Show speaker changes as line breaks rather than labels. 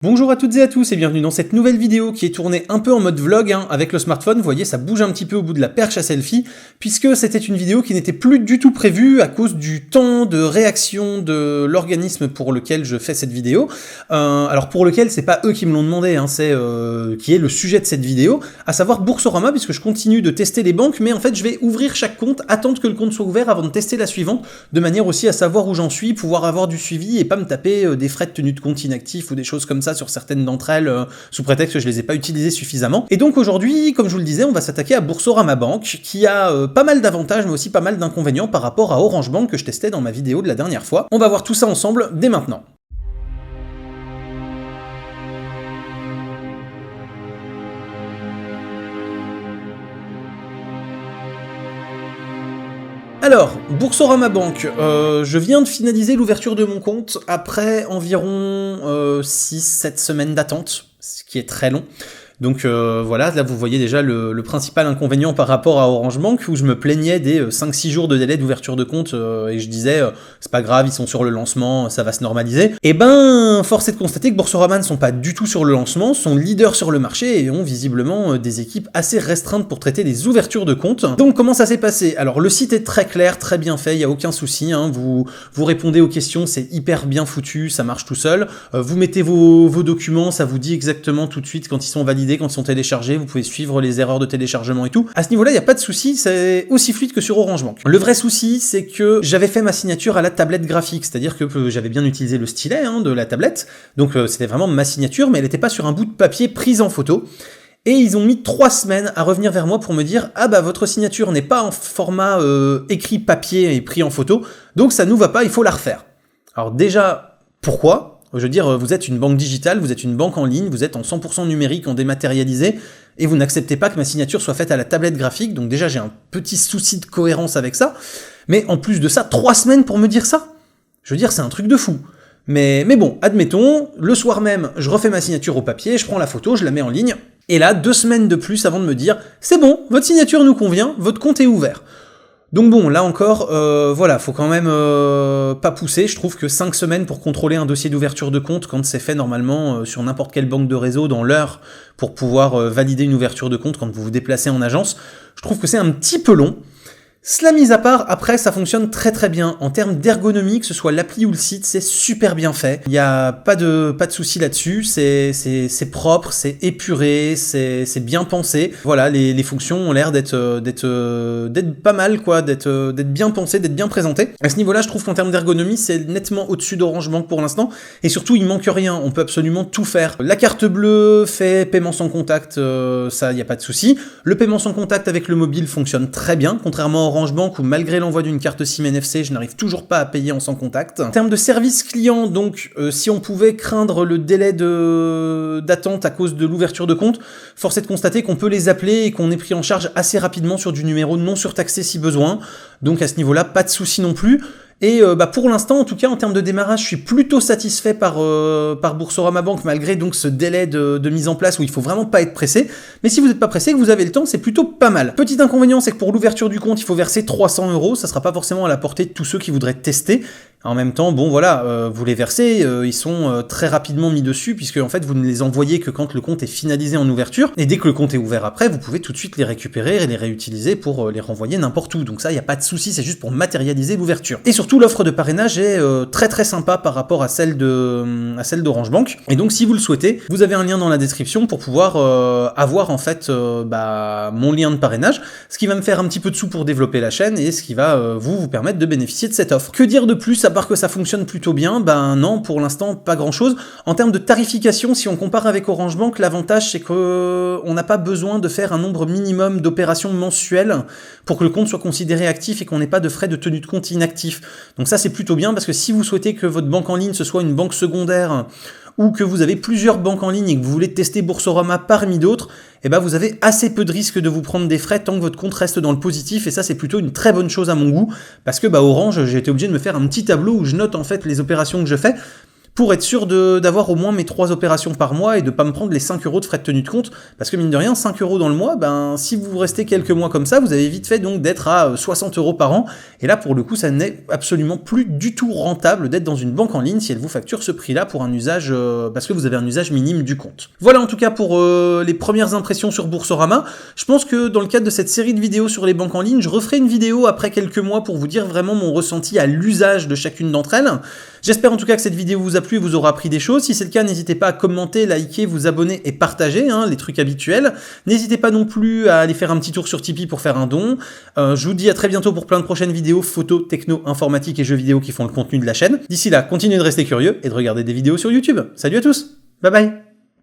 Bonjour à toutes et à tous et bienvenue dans cette nouvelle vidéo qui est tournée un peu en mode vlog avec le smartphone. Vous voyez, ça bouge un petit peu au bout de la perche à selfie puisque c'était une vidéo qui n'était plus du tout prévue à cause du temps de réaction de l'organisme pour lequel je fais cette vidéo. Alors pour lequel c'est pas eux qui me l'ont demandé, c'est qui est le sujet de cette vidéo, à savoir Boursorama, puisque je continue de tester les banques, mais en fait je vais ouvrir chaque compte, attendre que le compte soit ouvert avant de tester la suivante, de manière aussi à savoir où j'en suis, pouvoir avoir du suivi et pas me taper des frais de tenue de compte inactifs ou des choses comme ça sur certaines d'entre elles, sous prétexte que je les ai pas utilisées suffisamment. Et donc aujourd'hui, comme je vous le disais, on va s'attaquer à Boursorama Bank, qui a pas mal d'avantages, mais aussi pas mal d'inconvénients par rapport à Orange Bank que je testais dans ma vidéo de la dernière fois. On va voir tout ça ensemble dès maintenant. Alors, Boursorama Bank, je viens de finaliser l'ouverture de mon compte après environ 6-7 semaines d'attente, ce qui est très long. Donc voilà, là vous voyez déjà le principal inconvénient par rapport à Orange Bank, où je me plaignais des 5-6 jours de délai d'ouverture de compte, et je disais c'est pas grave, ils sont sur le lancement, ça va se normaliser. Et ben, force est de constater que Boursorama ne sont pas du tout sur le lancement, sont leaders sur le marché et ont visiblement des équipes assez restreintes pour traiter les ouvertures de compte. Donc comment ça s'est passé? Alors le site est très clair, très bien fait, il n'y a aucun souci, vous répondez aux questions, c'est hyper bien foutu, ça marche tout seul. Vous mettez vos documents, ça vous dit exactement tout de suite quand ils sont validés, quand ils sont téléchargés, vous pouvez suivre les erreurs de téléchargement et tout. À ce niveau-là, il n'y a pas de souci, c'est aussi fluide que sur Orange Bank. Le vrai souci, c'est que j'avais fait ma signature à la tablette graphique, c'est-à-dire que j'avais bien utilisé le stylet de la tablette, donc c'était vraiment ma signature, mais elle n'était pas sur un bout de papier prise en photo. Et ils ont mis 3 semaines à revenir vers moi pour me dire « Ah bah votre signature n'est pas en format écrit papier et pris en photo, donc ça nous va pas, il faut la refaire. » Alors déjà, pourquoi ? Je veux dire, vous êtes une banque digitale, vous êtes une banque en ligne, vous êtes en 100% numérique, en dématérialisé, et vous n'acceptez pas que ma signature soit faite à la tablette graphique, donc déjà j'ai un petit souci de cohérence avec ça, mais en plus de ça, 3 semaines pour me dire ça. Je veux dire, c'est un truc de fou. Mais bon, admettons, le soir même, je refais ma signature au papier, je prends la photo, je la mets en ligne, et là, 2 semaines de plus avant de me dire « C'est bon, votre signature nous convient, votre compte est ouvert ». Donc bon, là encore, voilà, faut quand même pas pousser. Je trouve que 5 semaines pour contrôler un dossier d'ouverture de compte, quand c'est fait normalement sur n'importe quelle banque de réseau dans l'heure pour pouvoir valider une ouverture de compte quand vous vous déplacez en agence, je trouve que c'est un petit peu long. Cela mis à part, après ça fonctionne très très bien. En termes d'ergonomie, que ce soit l'appli ou le site, c'est super bien fait. Il n'y a pas de souci là-dessus, c'est propre, c'est épuré, c'est bien pensé. Voilà, les fonctions ont l'air d'être pas mal, quoi, d'être bien pensées, d'être bien présentées. À ce niveau-là, je trouve qu'en termes d'ergonomie, c'est nettement au-dessus d'Orange Bank pour l'instant. Et surtout, il manque rien, on peut absolument tout faire. La carte bleue fait paiement sans contact, ça, il n'y a pas de souci. Le paiement sans contact avec le mobile fonctionne très bien, contrairement à Orange Bank où malgré l'envoi d'une carte SIM NFC, je n'arrive toujours pas à payer en sans contact. En termes de service client, donc si on pouvait craindre le délai d'attente à cause de l'ouverture de compte, force est de constater qu'on peut les appeler et qu'on est pris en charge assez rapidement sur du numéro non surtaxé si besoin. Donc à ce niveau-là, pas de souci non plus. Et pour l'instant, en tout cas, en termes de démarrage, je suis plutôt satisfait par Boursorama Bank, malgré donc ce délai de mise en place où il faut vraiment pas être pressé. Mais si vous n'êtes pas pressé, que vous avez le temps, c'est plutôt pas mal. Petit inconvénient, c'est que pour l'ouverture du compte, il faut verser 300 €. Ça sera pas forcément à la portée de tous ceux qui voudraient tester. En même temps, bon voilà, vous les versez, ils sont très rapidement mis dessus, puisque en fait vous ne les envoyez que quand le compte est finalisé en ouverture, et dès que le compte est ouvert après, vous pouvez tout de suite les récupérer et les réutiliser pour les renvoyer n'importe où. Donc ça, il n'y a pas de souci, c'est juste pour matérialiser l'ouverture. Et surtout, l'offre de parrainage est très très sympa par rapport à celle d'Orange Bank. Et donc si vous le souhaitez, vous avez un lien dans la description pour pouvoir avoir en fait mon lien de parrainage, ce qui va me faire un petit peu de sous pour développer la chaîne, et ce qui va vous permettre de bénéficier de cette offre. Que dire de plus à part que ça fonctionne plutôt bien? Ben non, pour l'instant, pas grand-chose. En termes de tarification, si on compare avec Orange Bank, l'avantage c'est qu'on n'a pas besoin de faire un nombre minimum d'opérations mensuelles pour que le compte soit considéré actif et qu'on n'ait pas de frais de tenue de compte inactifs. Donc ça c'est plutôt bien, parce que si vous souhaitez que votre banque en ligne ce soit une banque secondaire ou que vous avez plusieurs banques en ligne et que vous voulez tester Boursorama parmi d'autres, eh ben vous avez assez peu de risques de vous prendre des frais tant que votre compte reste dans le positif, et ça c'est plutôt une très bonne chose à mon goût, parce que Orange, j'ai été obligé de me faire un petit tableau où je note en fait les opérations que je fais, pour être sûr d'avoir au moins mes 3 opérations par mois et de pas me prendre les 5 € de frais de tenue de compte, parce que mine de rien, 5 € dans le mois, ben si vous restez quelques mois comme ça, vous avez vite fait donc d'être à 60 € par an, et là pour le coup ça n'est absolument plus du tout rentable d'être dans une banque en ligne si elle vous facture ce prix-là pour un usage, parce que vous avez un usage minime du compte. Voilà en tout cas pour les premières impressions sur Boursorama. Je pense que dans le cadre de cette série de vidéos sur les banques en ligne, je referai une vidéo après quelques mois pour vous dire vraiment mon ressenti à l'usage de chacune d'entre elles. J'espère en tout cas que cette vidéo vous a plu et vous aura appris des choses. Si c'est le cas, n'hésitez pas à commenter, liker, vous abonner et partager, les trucs habituels. N'hésitez pas non plus à aller faire un petit tour sur Tipeee pour faire un don. Je vous dis à très bientôt pour plein de prochaines vidéos photos, techno, informatique et jeux vidéo qui font le contenu de la chaîne. D'ici là, continuez de rester curieux et de regarder des vidéos sur YouTube. Salut à tous, bye bye.